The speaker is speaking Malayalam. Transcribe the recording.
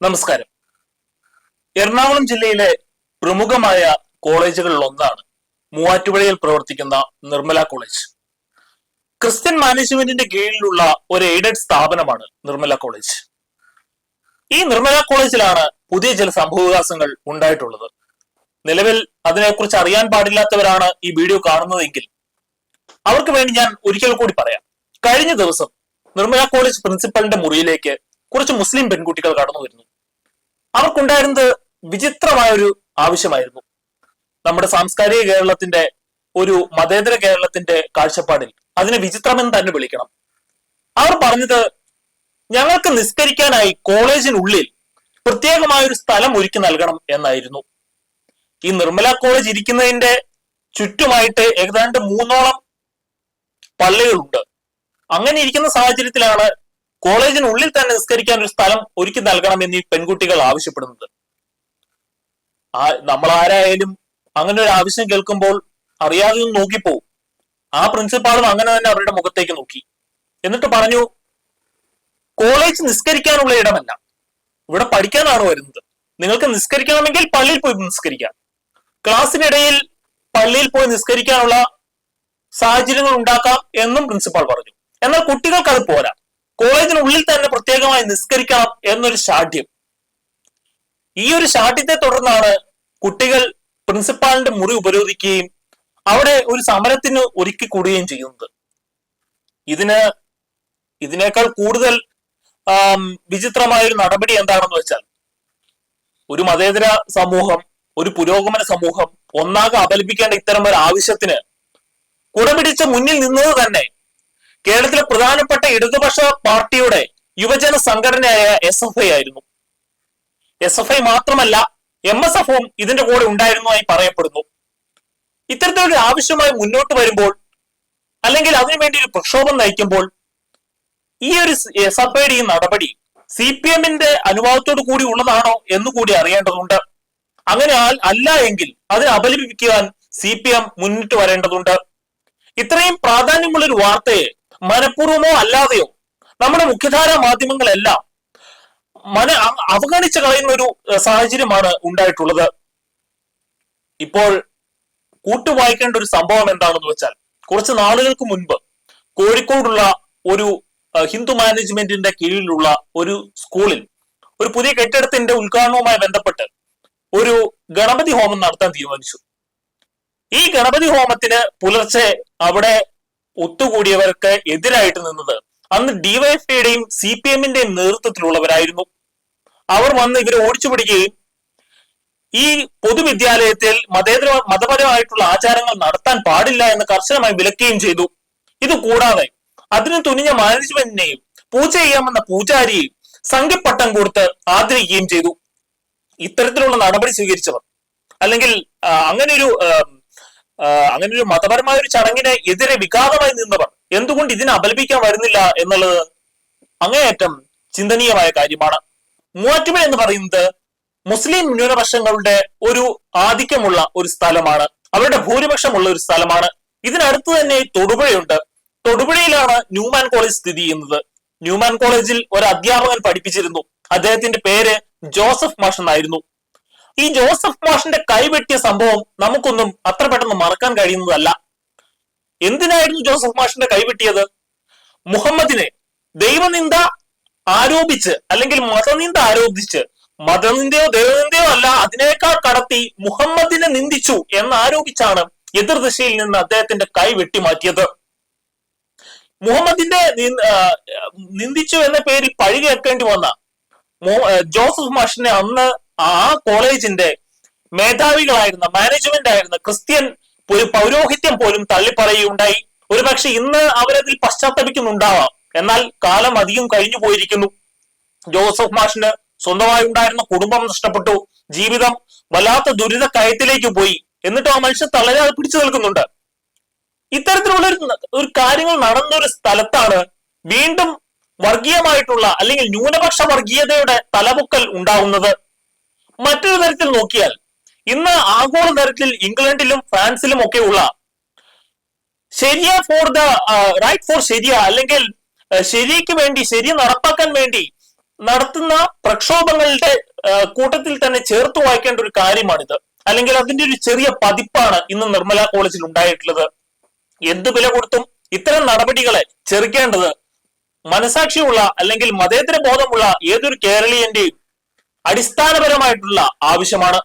നമസ്കാരം. എറണാകുളം ജില്ലയിലെ പ്രമുഖമായ കോളേജുകളിൽ ഒന്നാണ് മൂവാറ്റുപുഴയിൽ പ്രവർത്തിക്കുന്ന നിർമ്മല കോളേജ്. ക്രിസ്ത്യൻ മാനേജ്മെന്റിന്റെ കീഴിലുള്ള ഒരു എയ്ഡഡ് സ്ഥാപനമാണ് നിർമ്മല കോളേജ്. ഈ നിർമ്മല കോളേജിലാണ് പുതിയ ചില സംഭവവികാസങ്ങൾ ഉണ്ടായിട്ടുള്ളത്. നിലവിൽ അതിനെക്കുറിച്ച് അറിയാൻ പാടില്ലാത്തവരാണ് ഈ വീഡിയോ കാണുന്നതെങ്കിൽ അവർക്ക് വേണ്ടി ഞാൻ ഒരിക്കൽ കൂടി പറയാം. കഴിഞ്ഞ ദിവസം നിർമ്മല കോളേജ് പ്രിൻസിപ്പലിന്റെ മുറിയിലേക്ക് കുറച്ച് മുസ്ലിം പെൺകുട്ടികൾ കടന്നു വരുന്നു. അവർക്കുണ്ടായിരുന്നത് വിചിത്രമായൊരു ആവശ്യമായിരുന്നു. നമ്മുടെ സാംസ്കാരിക കേരളത്തിന്റെ ഒരു മതേതര കേരളത്തിന്റെ കാഴ്ചപ്പാടിൽ അതിനെ വിചിത്രമെന്ന് തന്നെ വിളിക്കണം. അവർ പറഞ്ഞത്, ഞങ്ങൾക്ക് നിസ്കരിക്കാനായി കോളേജിനുള്ളിൽ പ്രത്യേകമായൊരു സ്ഥലം ഒരുക്കി നൽകണം എന്നായിരുന്നു. ഈ നിർമ്മല കോളേജ് ഇരിക്കുന്നതിന്റെ ചുറ്റുമായിട്ട് ഏതാണ്ട് 3ഓളം പള്ളികളുണ്ട്. അങ്ങനെ ഇരിക്കുന്ന സാഹചര്യത്തിലാണ് കോളേജിനുള്ളിൽ തന്നെ നിസ്കരിക്കാൻ ഒരു സ്ഥലം ഒരുക്കി നൽകണമെന്ന് ഈ പെൺകുട്ടികൾ ആവശ്യപ്പെടുന്നത്. നമ്മൾ ആരായാലും അങ്ങനെ ഒരു ആവശ്യം കേൾക്കുമ്പോൾ അറിയാതെ നോക്കിപ്പോവും. ആ പ്രിൻസിപ്പാളും അങ്ങനെ തന്നെ അവരുടെ മുഖത്തേക്ക് നോക്കി. എന്നിട്ട് പറഞ്ഞു, കോളേജ് നിസ്കരിക്കാനുള്ള ഇടമല്ല, ഇവിടെ പഠിക്കാനാണ് വരുന്നത്. നിങ്ങൾക്ക് നിസ്കരിക്കണമെങ്കിൽ പള്ളിയിൽ പോയി നിസ്കരിക്കാം. ക്ലാസ്സിനിടയിൽ പള്ളിയിൽ പോയി നിസ്കരിക്കാനുള്ള സാഹചര്യങ്ങൾ ഉണ്ടാക്കാം എന്നും പ്രിൻസിപ്പാൾ പറഞ്ഞു. എന്നാൽ കുട്ടികൾക്ക് അത് പോരാ, കോളേജിനുള്ളിൽ തന്നെ പ്രത്യേകമായി നിസ്കരിക്കണം എന്നൊരു ശാഠ്യം. ഈ ഒരു ശാഠ്യത്തെ തുടർന്നാണ് കുട്ടികൾ പ്രിൻസിപ്പാളിന്റെ മുറി ഉപരോധിക്കുകയും അവിടെ ഒരു സമരത്തിന് ഒരുക്കി കൂടുകയും ചെയ്യുന്നത്. ഇതിനേക്കാൾ കൂടുതൽ വിചിത്രമായ ഒരു നടപടി എന്താണെന്ന് വെച്ചാൽ, ഒരു മതേതര സമൂഹം, ഒരു പുരോഗമന സമൂഹം ഒന്നാകെ അപലപിക്കേണ്ട ഇത്തരം ഒരു ആവശ്യത്തിന് കുടപിടിച്ച് മുന്നിൽ നിന്നത് തന്നെ കേരളത്തിലെ പ്രധാനപ്പെട്ട ഇടതുപക്ഷ പാർട്ടിയുടെ യുവജന സംഘടനയായ SFI ആയിരുന്നു. SFI മാത്രമല്ല, MSFും ഇതിന്റെ കൂടെ ഉണ്ടായിരുന്നതായി പറയപ്പെടുന്നു. ഇത്തരത്തിലൊരു ആവശ്യമായി മുന്നോട്ട് വരുമ്പോൾ, അല്ലെങ്കിൽ അതിനുവേണ്ടി ഒരു പ്രക്ഷോഭം നയിക്കുമ്പോൾ, ഈ ഒരു SFIയുടെ ഈ നടപടി CPMന്റെ അനുവാദത്തോടു കൂടി ഉള്ളതാണോ എന്നുകൂടി അറിയേണ്ടതുണ്ട്. അങ്ങനെ അല്ല എങ്കിൽ അതിനെ അപലപിക്കുവാൻ CPM മുന്നിട്ട് വരേണ്ടതുണ്ട്. ഇത്രയും പ്രാധാന്യമുള്ള ഒരു വാർത്തയെ മനഃപൂർവമോ അല്ലാതെയോ നമ്മുടെ മുഖ്യധാരാ മാധ്യമങ്ങളെല്ലാം അവഗണിച്ച് കളയുന്ന ഒരു സാഹചര്യമാണ് ഉണ്ടായിട്ടുള്ളത്. ഇപ്പോൾ കൂട്ടുവായിക്കേണ്ട ഒരു സംഭവം എന്താണെന്ന് വെച്ചാൽ, കുറച്ച് നാളുകൾക്ക് മുൻപ് കോഴിക്കോടുള്ള ഒരു ഹിന്ദു മാനേജ്മെന്റിന്റെ കീഴിലുള്ള ഒരു സ്കൂളിൽ ഒരു പുതിയ കെട്ടിടത്തിന്റെ ഉദ്ഘാടനവുമായി ബന്ധപ്പെട്ട് ഒരു ഗണപതി ഹോമം നടത്താൻ തീരുമാനിച്ചു. ഈ ഗണപതി ഹോമത്തിന് പുലർച്ചെ അവിടെ ഒത്തുകൂടിയവർക്ക് എതിരായിട്ട് നിന്നത് അന്ന് ഡിവൈഎഫ്ഐയുടെയും CPMന്റെയും നേതൃത്വത്തിലുള്ളവരായിരുന്നു. അവർ വന്ന് ഇവരെ ഓടിച്ചു പിടിക്കുകയും ഈ പൊതുവിദ്യാലയത്തിൽ മതപരമായിട്ടുള്ള ആചാരങ്ങൾ നടത്താൻ പാടില്ല എന്ന് കർശനമായി വിലക്കുകയും ചെയ്തു. ഇത് കൂടാതെ അതിന് തുനിഞ്ഞ മാനേജ്മെന്റിനെയും പൂജ ചെയ്യാമെന്ന പൂജാരിയെയും സംഘപട്ടം കൊടുത്ത് ആദരിക്കുകയും ചെയ്തു. ഇത്തരത്തിലുള്ള നടപടി സ്വീകരിച്ചവർ, അല്ലെങ്കിൽ അങ്ങനെയൊരു മതപരമായ ഒരു ചടങ്ങിന് എതിരെ വിഘാതമായി നിന്നവർ എന്തുകൊണ്ട് ഇതിനെ അപലപിക്കാൻ വരുന്നില്ല എന്നുള്ളത് അങ്ങേയറ്റം ചിന്തനീയമായ കാര്യമാണ്. മൂവാറ്റുപുഴ എന്ന് പറയുന്നത് മുസ്ലിം ന്യൂനപക്ഷങ്ങളുടെ ഒരു ആധിക്യമുള്ള ഒരു സ്ഥലമാണ്, അവരുടെ ഭൂരിപക്ഷമുള്ള ഒരു സ്ഥലമാണ്. ഇതിനടുത്ത് തന്നെ തൊടുപുഴയുണ്ട്. തൊടുപുഴയിലാണ് ന്യൂമാൻ കോളേജ് സ്ഥിതി ചെയ്യുന്നത്. ന്യൂമാൻ കോളേജിൽ ഒരു അധ്യാപകൻ പഠിപ്പിച്ചിരുന്നു. അദ്ദേഹത്തിന്റെ പേര് ജോസഫ് മാഷ് എന്നായിരുന്നു. ഈ ജോസഫ് മാഷിന്റെ കൈവെട്ടിയ സംഭവം നമുക്കൊന്നും അത്ര പെട്ടെന്ന് മറക്കാൻ കഴിയുന്നതല്ല. എന്തിനായിരുന്നു ജോസഫ് മാഷിന്റെ കൈവെട്ടിയത്? മുഹമ്മദിനെ ദൈവനിന്ദ ആരോപിച്ച്, അല്ലെങ്കിൽ മതനിന്ദ ആരോപിച്ച്, മതനിന്ദയോ ദൈവനിന്ദയോ അല്ല, അതിനേക്കാൾ കടത്തി മുഹമ്മദിനെ നിന്ദിച്ചു എന്നാരോപിച്ചാണ് എതിർദിശയിൽ നിന്ന് അദ്ദേഹത്തിന്റെ കൈ വെട്ടിമാറ്റിയത്. മുഹമ്മദിന്റെ നിന്ദിച്ചു എന്ന പേരിൽ പഴി കേൾക്കേണ്ടി വന്ന ജോസഫ് മാഷിനെ അന്ന് ആ കോളേജിന്റെ മേധാവികളായിരുന്ന, മാനേജ്മെന്റ് ആയിരുന്ന ക്രിസ്ത്യൻ പൗരോഹിത്യം പോലും തള്ളിപ്പറയുകയുണ്ടായി. ഒരുപക്ഷെ ഇന്ന് അവരതിൽ പശ്ചാത്തപിക്കുന്നുണ്ടാവാം. എന്നാൽ കാലം അധികം കഴിഞ്ഞു പോയിരിക്കുന്നു. ജോസഫ് മാഷിന് സ്വന്തമായി ഉണ്ടായിരുന്ന കുടുംബം നഷ്ടപ്പെട്ടു, ജീവിതം വല്ലാത്ത ദുരിത കയത്തിലേക്ക് പോയി. എന്നിട്ടും ആ മനുഷ്യൻ തളരാതെ പിടിച്ചു നിൽക്കുന്നുണ്ട്. ഇത്തരത്തിലുള്ള ഒരു കാര്യങ്ങൾ നടന്നൊരു സ്ഥലത്താണ് വീണ്ടും വർഗീയമായിട്ടുള്ള, അല്ലെങ്കിൽ ന്യൂനപക്ഷ വർഗീയതയുടെ തലപൊക്കൽ ഉണ്ടാവുന്നത്. മറ്റൊരു തരത്തിൽ നോക്കിയാൽ, ഇന്ന് ആഗോള തരത്തിൽ ഇംഗ്ലണ്ടിലും ഫ്രാൻസിലും ഒക്കെയുള്ള ശരിയ ഫോർ ദ റൈറ്റ് ഫോർ ശരിയ, അല്ലെങ്കിൽ ശരിക്ക് വേണ്ടി, ശരി നടപ്പാക്കാൻ വേണ്ടി നടത്തുന്ന പ്രക്ഷോഭങ്ങളുടെ കൂട്ടത്തിൽ തന്നെ ചേർത്ത് വായിക്കേണ്ട ഒരു കാര്യമാണിത്. അല്ലെങ്കിൽ അതിന്റെ ഒരു ചെറിയ പതിപ്പാണ് ഇന്ന് നിർമ്മല കോളേജിൽ ഉണ്ടായിട്ടുള്ളത്. എന്ത് വില കൊടുത്തും ഇത്തരം നടപടികളെ ചെറുക്കേണ്ടത് മനസാക്ഷിയുള്ള അല്ലെങ്കിൽ മതേതര ബോധമുള്ള ഏതൊരു കേരളീയന്റെയും അടിസ്ഥാനപരമായിട്ടുള്ള ആവശ്യമാണ്.